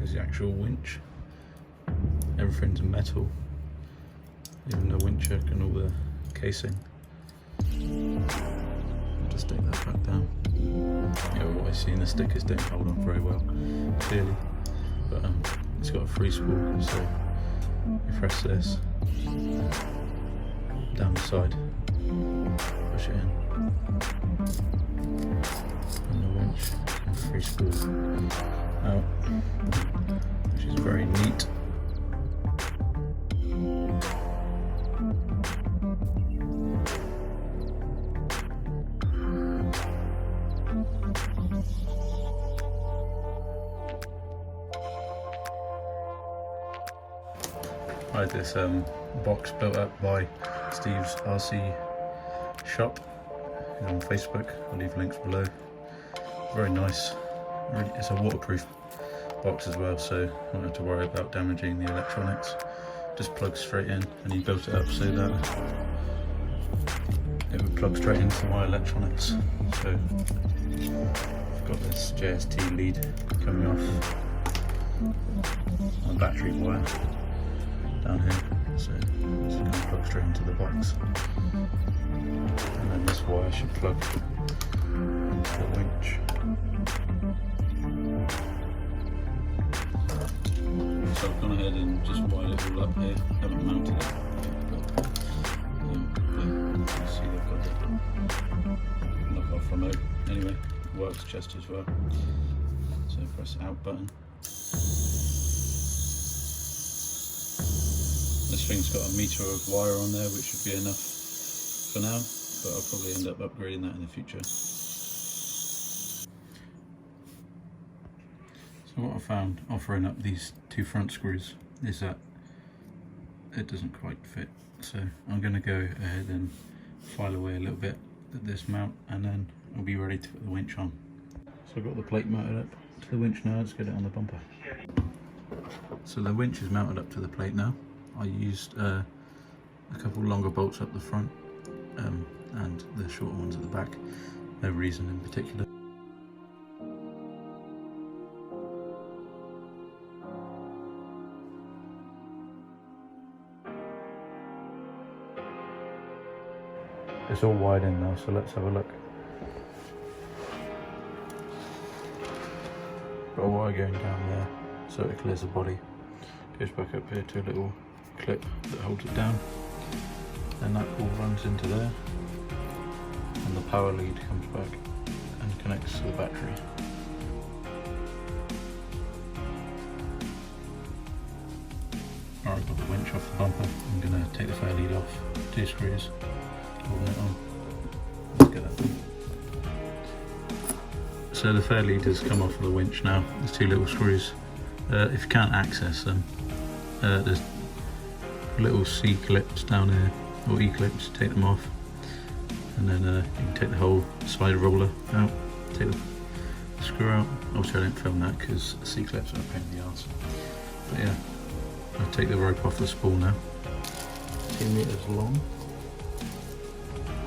is the actual winch. Everything's metal, even the winch hook and all the casing. I'll just take that back down. Yeah, what I see in the stickers don't hold on very well, clearly. But it's got a free spool, so you press this down the side, push it in, and the winch and free spool out, which is very neat. I had this box built up by Steve's RC shop. He's on Facebook, I'll leave links below. Very nice, it's a waterproof box as well, so I don't have to worry about damaging the electronics. Just plugs straight in, and he built it up so that it would plug straight into my electronics. So I've got this JST lead coming off on a battery wire down here, so it's going to plug straight into the box, and then this wire should plug into the winch. So I've gone ahead and just wired it all up here, haven't mounted it, but you can see they've got the knock off remote. Anyway, works just as well. So press the out button. This thing's got a meter of wire on there, which should be enough for now, but I'll probably end up upgrading that in the future. So what I found offering up these two front screws is that it doesn't quite fit. So I'm going to go ahead and file away a little bit at this mount, and then I'll be ready to put the winch on. So I've got the plate mounted up to the winch now. Let's get it on the bumper. So the winch is mounted up to the plate now. I used a couple longer bolts up the front and the shorter ones at the back. No reason in particular. It's all wired in now, so let's have a look. Got a wire going down there so it clears the body. Goes back up here to a little clip that holds it down, and that all runs into there, and the power lead comes back and connects to the battery. Alright, got the winch off the bumper. I'm going to take the fair lead off, 2 screws, holding it on. Let's get that done. So the fair lead has come off of the winch now. There's 2 little screws. If you can't access them, there's little C clips down here, or E clips. Take them off, and then you can take the whole side roller out, take the screw out. Obviously I didn't film that because C clips are a pain in the arse. But yeah, I'll take the rope off the spool now. 2 meters long.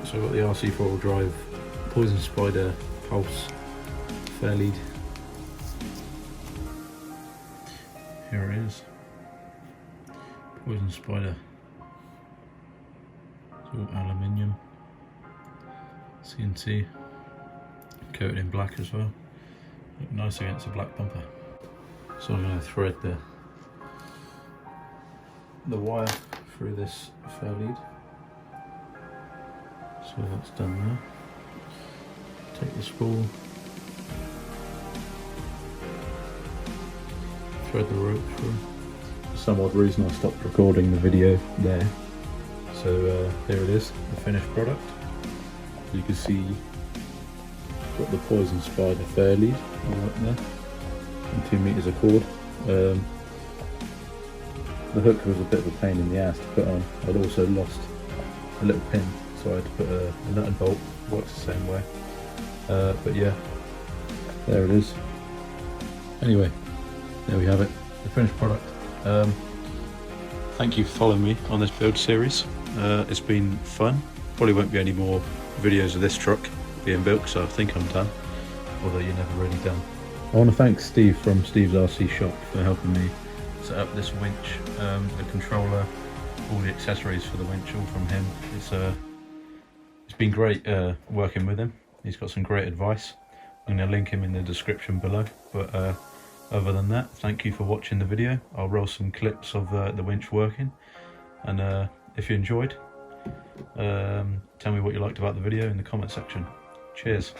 So I've got the rc4wd drive Poison Spider Pulse fair lead. Here it is. Poison Spider. It's all aluminium. CNC. Coated in black as well. Look nice against a black bumper. So I'm going to thread the wire through this fair lead. So that's done there. Take the spool. Thread the rope through. For some odd reason I stopped recording the video there. So there it is, the finished product. You can see got the Poison Spider fair lead right there, and 2 meters of cord. The hook was a bit of a pain in the ass to put on. I'd also lost a little pin, so I had to put a nut and bolt. Works the same way. But yeah, there it is. Anyway, there we have it, the finished product. Thank you for following me on this build series. It's been fun. Probably won't be any more videos of this truck being built, so I think I'm done, although you're never really done. I want to thank Steve from Steve's RC shop for helping me set up this winch, the controller, all the accessories for the winch, all from him. It's been great working with him. He's got some great advice. I'm going to link him in the description below. But other than that, thank you for watching the video. I'll roll some clips of the winch working, and if you enjoyed, tell me what you liked about the video in the comment section. Cheers.